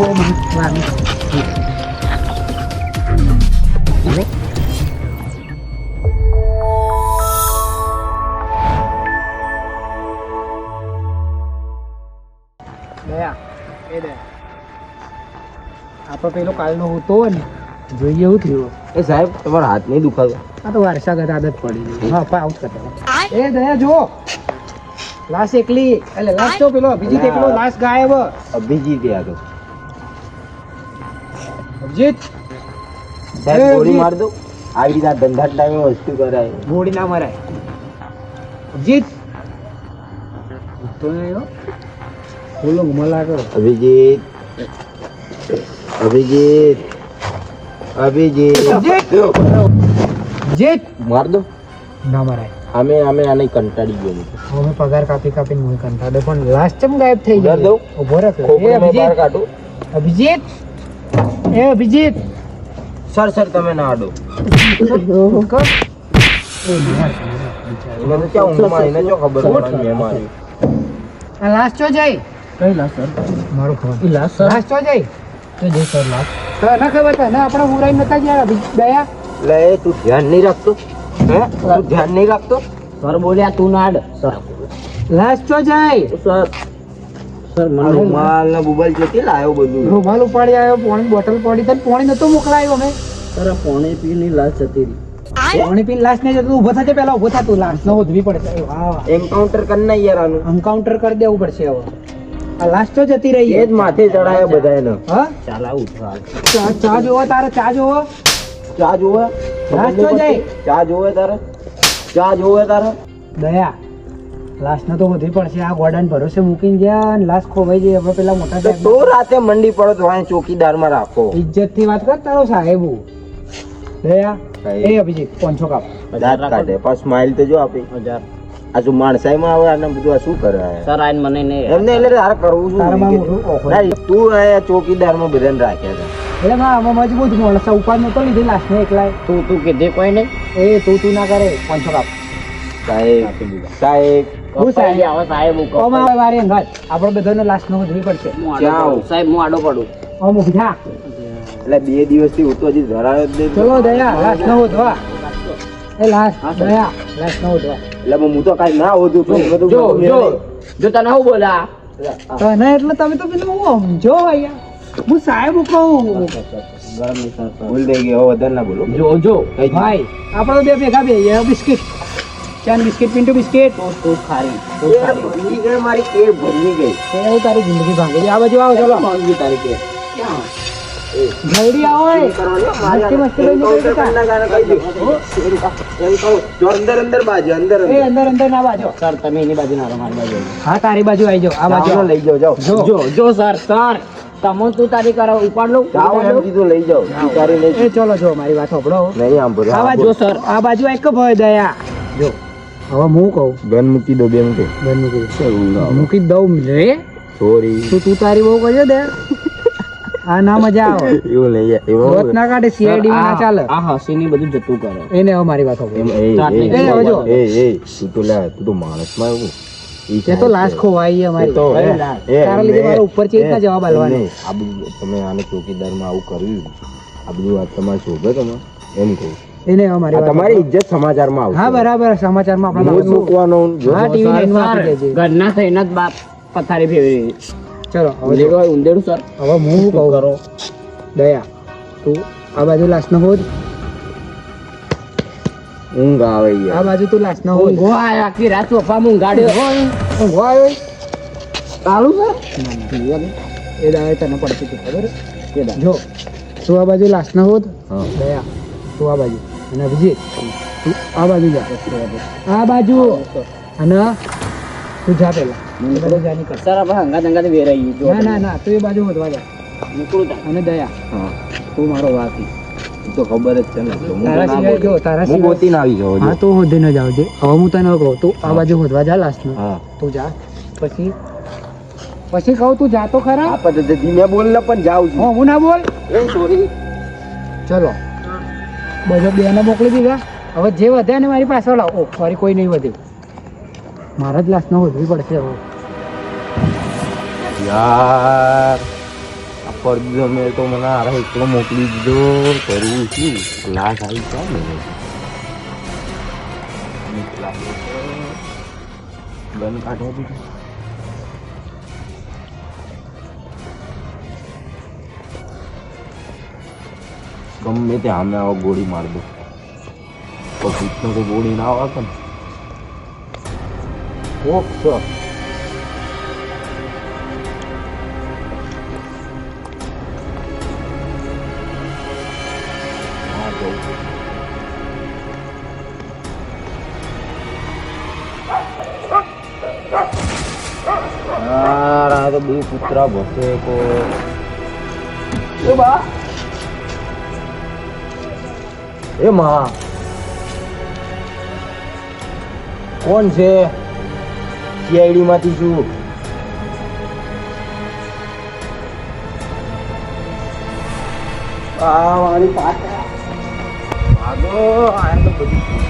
થોડો મને વાર દયા એ દયા આપણો પેલો કાલનો હતો ને જોઈએ એવું થયું. એ સાહેબ તમારો હાથ નહીં દુખાતો? આ તો વારસાગત આદત પડી ગઈ. હા પણ આઉટ કરતા એ દયા જો લાશ એકલી એટલે લાશ તો પેલો અભિજીત એકલો લાશ ગાયબ. અભિજીત યાદ અભિજીત સાહેબ ગોળી માર દો. આવી રીતે આ ધંધા ટાઈમે વસ્તુ કરાય. ગોળી ના મરાય. અભિજીત તો નહીં બોલો મલા કરો. અભિજીત અભિજીત અભિજીત અભિજીત માર દો. ના મરાય. અમે આને કંટાળી ગયો. હવે પગાર કાપી કાપીને હું કંટાળે પણ લાસ્ટ ચમ ગાયબ થઈ ઉધાર ગયો. દઉં? ઉભો રાખ. એ ખોખું બહાર અભિજીત કાઢું. અભિજીત એ અભિજીત સર તમે ના આડો. કર. એને તો ક્યાં ઊંઘમાં એને જો ખબર પડે મેં મારી. આ લાસ્ટ ચો જાય. કઈ લાસ્ટ સર? મારો ફોન. ઈ લાસ્ટ સર. લાસ્ટ ચો જાય. તો જય સર લાસ્ટ. તો ના ખબર તને આપણે ઉરાઈ નતા ગયા દયા. લે તું ધ્યાન નહીં રાખતો? હે તું ધ્યાન નહીં રાખતો? સર બોલ્યા તું ના આડ. સર લાસ્ટ ચો જાય. સર સર મને રૂમાલ ને બુબલ જેથી લાયો બધું. રૂમાલ ઉપાડી આવ્યો, પાણી બોટલ પડી તને પાણી નતો મોકલાયો અમે. સર પાણી પીની લાશ જતી રહી. પાણી પીને લાશ ને જતું ઊભો થજે પેલા ઊભો થા તું લાશ ન ઉધવી પડશે. વાહ એન્કાઉન્ટર કર ના યાર આનું. એન્કાઉન્ટર કરી દેવું પડશે હવે. આ લાશ તો જતી રહી એ જ માથે ચડાયા બધાયને. હા ચાલ આવું ચાલ. ચા જોવો તારે ચા જોવો. ચા જોવે? લાશ તો જાય. ચા જોવે તારે? ચા જોવે તારે? દયા લાશ ને તો વધવી પડશે. આ ગોડાને ભરોસે મૂકીને ગયા ને લાશ ખોવાઈ જાય. હવે પેલા મોટા તો સાહેબ તું રાતે મંડી પડો તો અહીં ચોકીદારમાં રાખો. ઇજ્જત થી વાત કર તારો સાહેબ. દયા એ અભિજીત 500 કાપ. દાંત કાઢે પણ સ્માઈલ તો જો આપી. 1000 આ શું માણસાઈમાં આવે આને બધું આ શું કરે? સર આઈને મને નહીં એમને એટલે તારે કરવું તારામાં શું? મોટું ઓફર. ના, તું અહીંયા ચોકીદારમાં બધાને રાખ્યા હતા. એટલે માં આમાં મજબૂત માણસ ઉપાડ નતો લીધી લાશ ને એકલાય. તું કીધે કોઈ નહીં. એ તું ના કરે 500 કાપ. સાહેબ સાહેબ હું સાહેબ આવો સાહેબ કોમ આવે વારે અંગાત. આપણે બધાને લાશ નો વધવી પડશે. જાઓ. સાહેબ હું આડો પડું. ઓમ ઉભા. એટલે 2 દિવસથી હું તો હજી ધરાયો જ નહીં. ચલો દયા લાશ નો વધવા. એ લાશ દયા લાશ નો વધવા. એટલે હું તો કાંઈ ના હોતું છું. જો તને હું બોલા તને એટલે તમે તો પેલું હું સમજો અહીંયા. હું સાહેબ કહું. ભૂલ થઈ ગઈ. હવે વધારે ના બોલો. જો ભાઈ આપણે બે ભેગા બે બિસ્કિટ ચાન બિસ્કિટ પિન્ટુ બિસ્કિટ તો ખારી ભૂલી ગઈ મારી કે ભૂલી ગઈ. એવું તારી જિંદગી ભાંગી આ બાજુ આવો ચલો ભાંગી તારી કે જલ્દી આવો મસ્તી મસ્તી લઈને નીકળી જતા. અંદર અંદર બાજુ અંદર એ અંદર ના બાજુ સર તમે એની બાજુ ના મારી બાજુ. હા તારી બાજુ આવી જાઓ. આ બાજુ લઈ જાઓ જાઓ. જો સર તમે તું તારી કરો ઉપાડ લો. જાઓ એમ કીધું લઈ જાઓ. તારી લઈ એ ચલો જો મારી વાત સાંભળો. નહીં આમ બોલો. આ બાજુ સર આ બાજુ એક ભય દયા જો હવે હું કહું ગન મૂકી દો બે મૂકે. બેન મૂકી દઉં રે. સોરી. તું તારી બહુ કરજો દે. આ ના મજા આવે. એવું નહીં રોત એવું. ના કાઢે સીઆઈડી ના ચાલે. આ હસીની બધું જતું કરે. એને હવે મારી વાત સાંભળો. એ તું તો લે તું તો માણસમાં એવું. એ તો લાશ ખોવાઈ અમારી. તારા લીધે મારો ઉપર ચેત ના જવાબ આલવાનો. આ બધું તમે આને ચોકીદારમાં આવું કર્યું. આ બધું વાત તમારે શોભે તમે એમ કહું. એને હવે મારી વાત તમારી ઇજ્જત સમાચારમાં આવશે. હા બરાબર સમાચારમાં આપણે ન્યૂઝ મૂકવાનો. હા ટીવી લાઈનમાં આપી દેજે. ઘરના થઈને જ બાપ પથારી ફેરવી. ચલો હવે ઉંદેડું હોય ઉંદેડું સર. હવે હું શું કહું કરો દયા તું આ બાજુ લાશ ન હોદ. ઊંઘ આવે યાર. આ બાજુ તું લાશ ન હોદ. ઊંઘો આયો આખી રાત સોફામાં ઊંઘાડ્યો. ઊંઘો આવ્યો ચાલુ છે. એ દાડે તને પડતી હતી ખબર છે? જો તું આ બાજુ લાશ ન હોદ. હા. દયા તું આ બાજુ અને અભિજીત તું આ બાજુ જા. આ બાજુ અને તું જા પેલા. જા નીકળ. સર આપણે હંગાત હંગાત વેરાઈ ગયું. ના તું એ બાજુ વધવા જા. નીકળું તા. અને દયા હા તું મારો વાકી. એ તો ખબર જ છે ને. તારા સિવાય જો તારા હું સિવાય ગોતીને આવી જાઉં. હા તો હોદે ન જાવજે. હવે હું તને કહું તું આ બાજુ વધવા જા લાસ્ટ નું. હા તું જા પછી કહું તું જા તો ખરા. આ પદ્ધતિ મેં બોલ ને પણ જાઉં છું. હું ના બોલ. એ સોરી. ચલો બધો બેને મોકલી દીધા. હવે જે વધે ને મારી પાસે લાવ. ઓ સોરી કોઈ નહીં વધ્યું. મારા જ લાશ ન વધવી પડશે હવે. યાર આ ફરજો મેં તો મને આરે એકલો મોકલી દીધો કરવું શું લાશ આવી ક્યાં ને ગન કાઢવા દીધું ગમે તે આમે આવો ગોળી માર દો તો ભૂતનો કોઈ ગોળી ના આવે ને ઓકે આ તો બે કૂતરા ભસે કો એ બા એ માં કોણ છે સીઆઈડી માંથી શું આ મારી પાસે આગો આયા તો બધી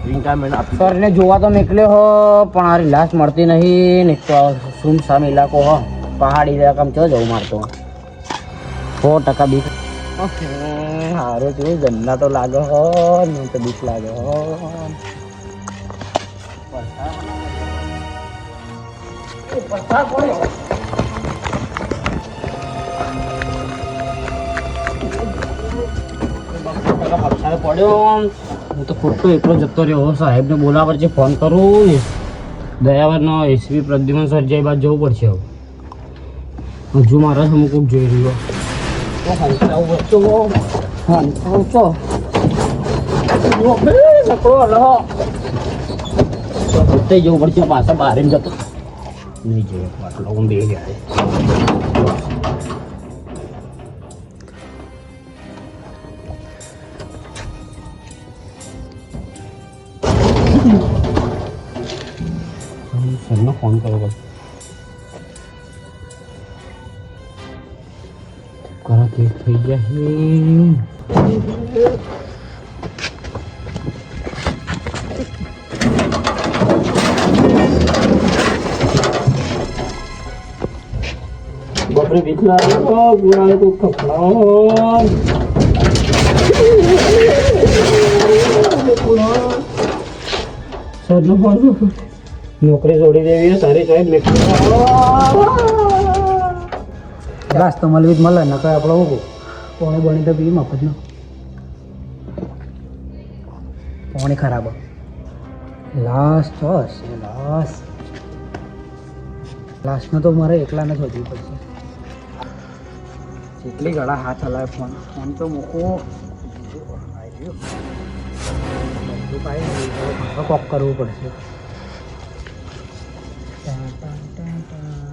સર ને જોવા તો નીકળ્યો હો પણ આરી લાશ મળતી નહીં ને તો સુમસામ ઇલાકો હો પહાડી ઇલાકામાં ચો જવું મારતો 100% બીક હારું થયું ગંદા તો લાગે હો નહીં તો બીક લાગે હો પડ્યો હું તો ખોટો એકલો જતો રહ્યો સાહેબને બોલાવવા છે ફોન કરું દયાવરનો એસવી પ્રદ્યુમન સરજાઈ બાદ જવું પડશે હવે હજુ મારા સમુખ જોઈ રહ્યો જવું પડશે પાછા બહાર જતો નહીં જોયો આટલો હું બે ગયા સરનો ફોન કરો બસ કરા કેસ થઈ ગયા બાપરે બીકલા પૂરા તો ખપડા સરનો ફોન નોકરી છોડી દેવી સારી સાહેબ લાસ્ટ તો મળવી જ મળે નકર આપણે હું પોણી બની તો બી મફત નો પોણી ખરાબ લાસ્ટ હશે લાસ્ટનો તો મારે એકલાને જ વધવી પડશે જેટલી ઘણા હાથ હલાવે ફોન તો મૂકો કોક કરવું પડશે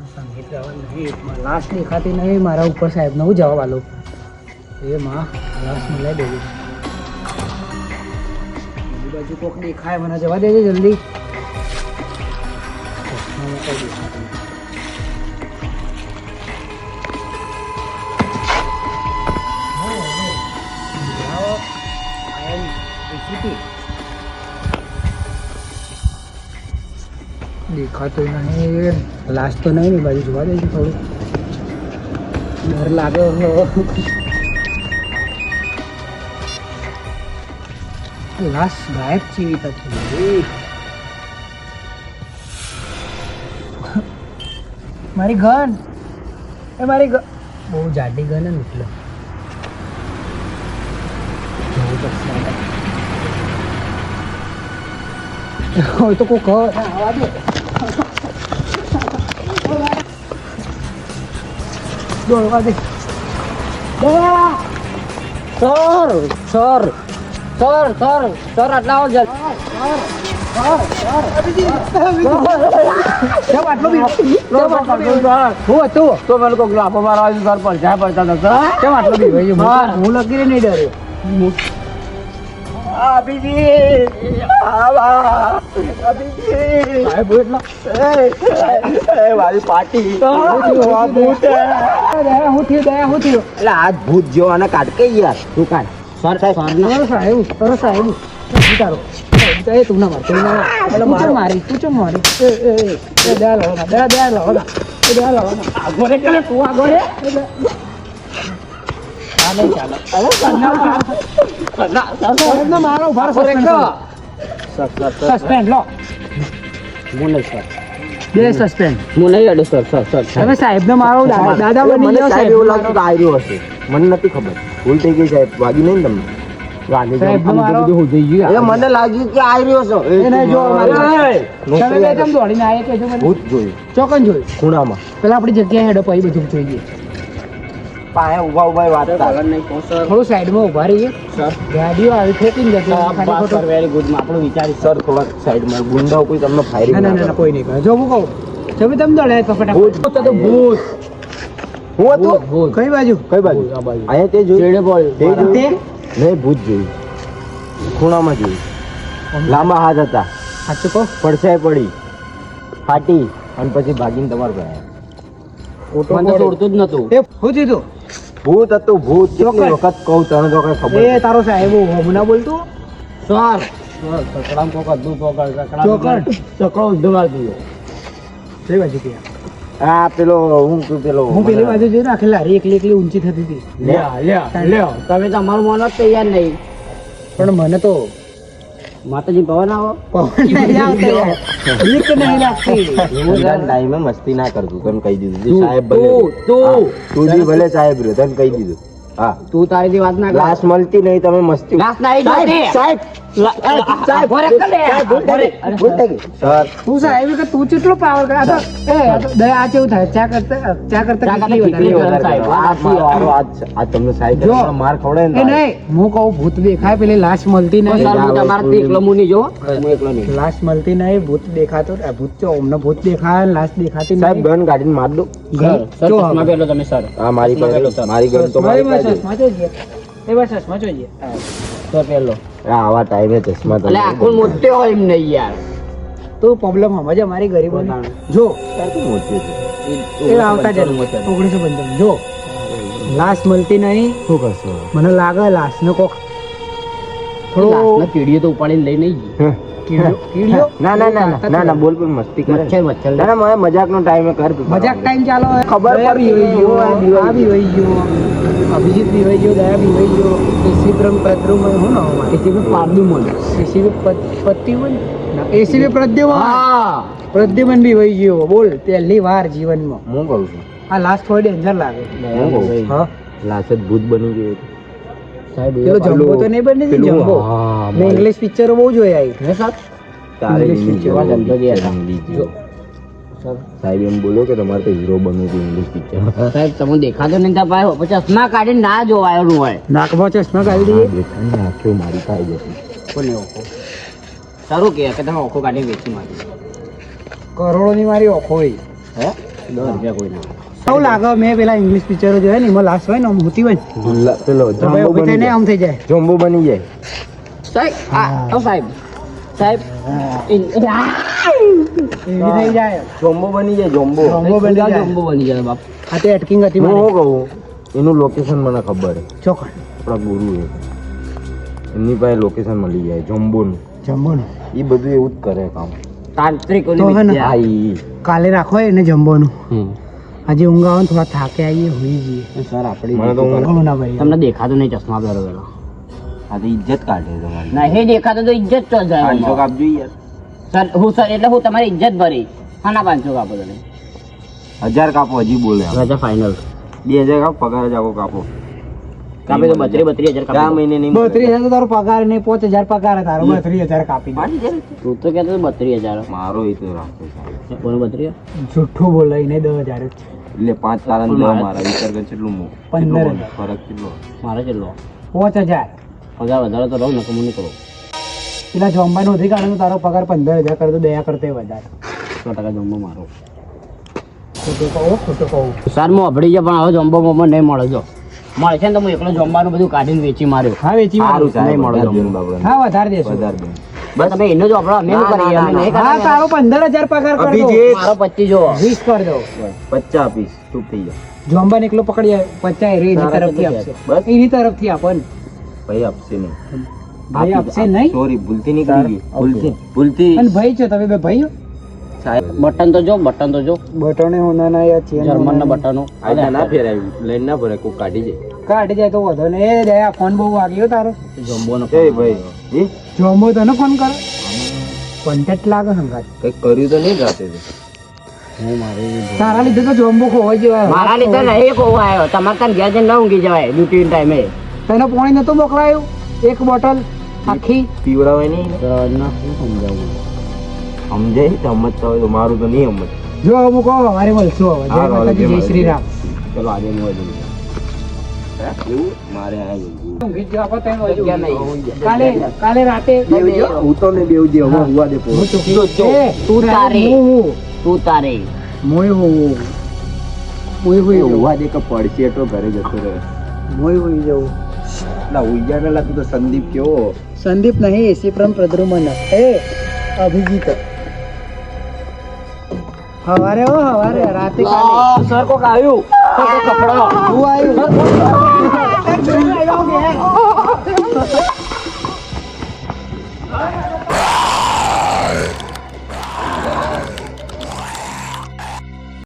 સંગીત ગાવાનું નહીં લાસ્ટ દેખાતી નહીં મારા ઉપર સાહેબને હું જવાબ આલો એ માં લાસ્ટ મને લઈ દેવી બીજી બાજુ કોક દેખાય મને જવા દેજે જલ્દી દેખાતો નહીં લાસ્ટ તો નહીં ને બાજુ જોવા દેજો થોડું ડર લાગે લાસ્ટ ગાયબ ચીવી હતી મારી ગન બહુ જાડી ગન ને એટલે હોય તો કોઈ આવા દે દોડવા દે સર આટલા આવો જલ્દી હું લગી નહીં ડર્યો મારી પાર્ટી એટલે આજ ભૂત જેવો આને કાઢ કે યાર તું કાઢ સાહેબ તું ના મારી તું ચમ મારી આગો રે કરે તું આગો રે આ નહીં ચાલે સાહેબને મારો ભાર સસ્પેન્ડ લો હું નહીં સર બે સસ્પેન્ડ હું નહીં અડે સર તમે સાહેબને મારો દાદા બની મને ગયો સાહેબ એવું લાગતું સાહેબ કે આયરો હશે મને નથી ખબર ભૂલ થઈ ગઈ સાહેબ વાગી નહીં ને તમને વાગે સાહેબ, આમ તો મારો- બધું થઈ ગયું એટલે મને લાગ્યું કે આયરો છો એને જો મારે- તમે નોકરી બે કેમ દોડીને આયા કહેજો મને ભૂત જોયું ચોકન જોયું ખૂણામાં પેલા આપણી જગ્યાએ હેડો પછી બધું જોઈએ પાયા ઉભા ઉભા વાત આગળ નહીં કહો સર થોડું સાઈડમાં ઉભા રહીએ સર ગાડીઓ આવી ઠેકીને જતી રહે. ખાલી ખોટું- સર વેરી ગુડ આપણું વિચારી સર થોડા સાઈડમાં ગુંડાઓ કોઈ તમને ફાયરિંગ ના ના ના કોઈ નહીં કરે. જો હું કહું તમે દોડ્યા તો ફટાફટ ભૂત તો ભૂત હું હતું ભૂત કઈ બાજુ કઈ બાજુ આ બાજુ. અહીંયા તે જોયું ચેડે બોલ તે જોયું? તે? નહીં ભૂત જોયું ખૂણામાં જોયું લાંબા હાથ હતા સાચું કહો પડછાઈ પડી ફાટી અને પછી ભાગીને તમારે ગયા મને તો છોડતું જ નતું એ શું થયું ભૂત હતું ભૂત કેટલી ચોક્કસ. વખત કહું તને તો કઈ ખબર એ નથી. તારો સાહેબ હું ના બોલતું સર સકડામ કોક હતું ચોકડ. ચકડો ઊંધો મારી દીધો કઈ બાજુ ગયા આ પેલો હું તું પેલો હું પેલી બાજુ જોઈ ને આખી લારી એકલી એકલી ઊંચી થતી હતી લ્યો તમે તમારું મન જ તૈયાર નહીં પણ મને તો માતાજી પવન આવો પવન નહીં આવતો યાર. બીક નહીં લાગતી બધા ટાઈમે મસ્તી ના કરતું તને કહી દીધું તું, સાહેબ તું, ભલે તું. હા, તું બી ભલે સાહેબ રહ્યો તને કહી દીધું હા તું તારીથી વાત ના કર લાશ મળતી નહીં તમે મસ્તી લાશ નહીં જોતી. સાહેબ સાહેબ ભરે કર લે. ભરે. સર તું સાહેબ કે તું કેટલો પાવર કરે આ તો દયા આ કેવું થાય ચા કરતા કેટલી કેટલી વધારે સાહેબ. આ તમને સાહેબ જો. માર ખવડાવે ને એ નહીં હું કહું ભૂત દેખાય પેલી લાશ મળતી સર, નહીં હું તમારાથી એકલો મું નહીં જો હું એકલો નહીં લાશ મળતી નહીં ભૂત દેખાતો આ ભૂત ચો અમને ભૂત દેખાય ને લાશ દેખાતી સાહેબ નહીં ગન કાઢીને માર દો સર જો ચશ્મા પહેરલો તમે સર આ મારી ચશ્મા પહેરલો, પાસે સર. મારી ગન તો મારી પાસે ચશ્મા જોઈએ એ બસ ચશ્મા જોઈએ સર પહેરલો આ આવા ટાઈમે ચશ્મા એટલે આખું મોટે હોય એમ નહીં યાર તું પ્રોબ્લેમ સમજ અમારી ગરીબોની જો મોટી છે એ આવતા જ 1955 જો લાશ મળતી નહીં શું કરશો મને લાગે લાશનો કોક લાશને કીડીઓ તો ઉપાડીને લઈ નહીં ગઈ. કીડીઓ ના ના ના ના ના ના બોલ બોલ મસ્તી કરે મચ્છર ના ના મને મજાકનો ટાઈમે કર તું મજાક ટાઈમ ચાલો ખબર દયા બી પડતી વહી ગયો નહીં. આ બી વહી ગયો અભિજીત બી વહી ગયો દયા બી વહી ગયો એસીબ્રમ પદ્રુમ હું ના હોય એસીબી પારદુમન. પત્યુમન એસીબી પ્રદ્યુમન હા પ્રદ્યુમન બી વહી ગયો બોલ પહેલી વાર જીવનમાં હું કહું છું આ લાસ્ટ થોડી ડેન્જર લાગે હું કહું હા લાશ જ ભૂત બની ગયું સાહેબ પેલો જમ્બો તો નહીં બની પેલું, જમ્બો હા, મેં ઇંગ્લિશ પિક્ચરો બહુ જોયા આવી હે સર તારે English ઇંગ્લિશ picture જેવા જમતો ગયા હતા. ઇંગ્લિશ જેવો. સર સાહેબ એમ બોલો કે તમારે તો હીરો બનવું હતું ઇંગ્લિશ પિક્ચર સાહેબ તમે દેખાતો નહીં ત્યાં પાછો પછી ચશ્મા કાઢીને ના જોવાયો હોય નાકમાં ચશ્મા કાઢી દઈએ દેખાય આંખો મારી ખાઈ જતી કોને ઓખો સારું કે તમે ઓખો કાઢીને વેચી મારી કરોડોની મારી ઓખો હોય હે 10 રૂપિયા કોઈ ના શું લાગે મેં પેલા ઇંગ્લિશ પિક્ચરો જોયા ને એમાં લાસ્ટ હોય ને આમ મોતી હોય ને પેલો તો ભાઈ જમ્બો ઊભી બની થઈને જાય આમ થઈ જાય જમ્બો બની જાય સાહેબ સાહેબ સાહેબ એવી થઈ જાય જમ્બો બની જાય જમ્બો જમ્બો બની જાય. જમ્બો બની જાય બાપ આ તે અટકિંગ હતી હું મારી શું કહું એનું લોકેશન મને ખબર છે ચોકડ આપણા ગુરુ એ એમની પાસે લોકેશન મળી જાય જમ્બોનું જમ્બોનું એ બધું એવું જ કરે કામ તાંત્રિકોની તો હે ને. વિદ્યા. હા ઈ કાલે રાખો એને જમ્બોનું હમ. આજે ઊંઘ આવે ને થોડા થાકે આવીએ હોઈ જઈએ સર આપણી મને તો ઊંઘ ઘણું ના ભાઈ તમને દેખાતું નહીં ચશ્મા પહેરો પેલો આ તો ઇજ્જત કાઢે તમારી નહીં દેખાતું તો ઇજ્જત ચો જાય 500 કાપજો યાર સર હું સર એટલે હું તમારી ઇજ્જત ભરી ખાના 500 કાપો તમે 1000 કાપો હજી બોલે આમ. રજા ફાઇનલ 2000 કાપો પગાર જ આખો કાપો કાપે તો 32,000 ચાર કાપે મહિને નહીં 32,000 તો તારો પગાર નહીં 5,000 પગાર તારો 32,000 કાપી દે. તું તો કહેતો 32,000 મારો એ તો રાખો સાહેબ. કોને 32 જુઠ્ઠું બોલાઈને 10,000 જ છે. એટલે 5 તારા ને 10 મારા વિચાર કર કેટલું 15,000. ફરક કેટલો મારે કેટલો 5,000 પગાર વધારે તો રહું ને કમું નહીં કરો પેલા જોમ્બાનો નથી કાઢે તો તારો પગાર 15,000 કરે તો દયા કરતે વધારે 100% જમ્બો મારો ખોટું કહું ખોટું કહું સર હું અભડી છે પણ હવે જમ્બો મોમો નહીં મળે જો મળશે ને તો હું એકલો જમવાનું બધું કાઢીને વેચી માર્યો હા વેચી સારું મારું. સાહેબ નહીં મળે વધારે જમવું. દેવું બાપડે. હા વધારે દેશું વધારે દેવું. બસ તમે એનો જ વાપરો અમે શું ના, કરીએ ના, અમે નહીં હા કરતા. તારો 15,000 પગાર કર દો અભિજીત. મારો 25 જો 20 કર દો 50 આપીશ ચૂપ થઈ જા જોમ્બાને એકલો પકડી 50 એની તારા તરફથી કેટલી આપશે બસ? એની તરફથી આપણ ભાઈ આપશે નહીં ભાઈ આપશે નહીં સોરી ભૂલથી નીકળી ગઈ ભૂલથી અને ભાઈ છો તમે બે ભાઈઓ બટન તો જો બટોને હોના યાર ચેન જર્મન ના બટનો આયતા ના ફેરાયું લઈને ના ફરે કોઈ કાઢી જાય કાઢી જાય તો વધો ને એ દે આ ફોન બહુ વાગ્યો તારો જમ્બો નો એ ભાઈ જોમો તને ફોન કરે કોન્ટેક્ટ લાગે હંગાત કઈ કર્યું તો નહીં રાતે હું મારી તારા લીધે તો જોમ્બો ખોવાઈ જેવા મારા લીધે નહીં કોવા આવ્યો તમારે ત્યાં ઘેર જઈને ન ઊંઘી જવાય ડ્યુટી ટાઈમે તને પાણી નતું મોકલાયું એક બોટલ આખી પીવડાવાય નહીં ના શું સમજાવું સમજાય સમજતા હોય તો મારું તો નહીં સમજ જો અમુક હવારે મળશું હવે જય માતાજી જય શ્રી રામ ચલો આજે હું એવું મારે આ ઊંઘી જ જાવ તને કાલે કાલે રાતે હું તો ને બેવ જે હવે હુવા દે હું ચૂકી એ તું તારે હું તું તારે મોય હુવા દે કે પડશે તો ઘરે જતો રહે મોય હોઈ જવું ના ઉઈજા પેલા તું તો સંદીપ કેવો સંદીપ નહીં એસી પ્રમ પ્રદ્રુમન એ અભિજીત હવારે રાતે કાલે સર કોક આવ્યું કપડો હું આવ્યું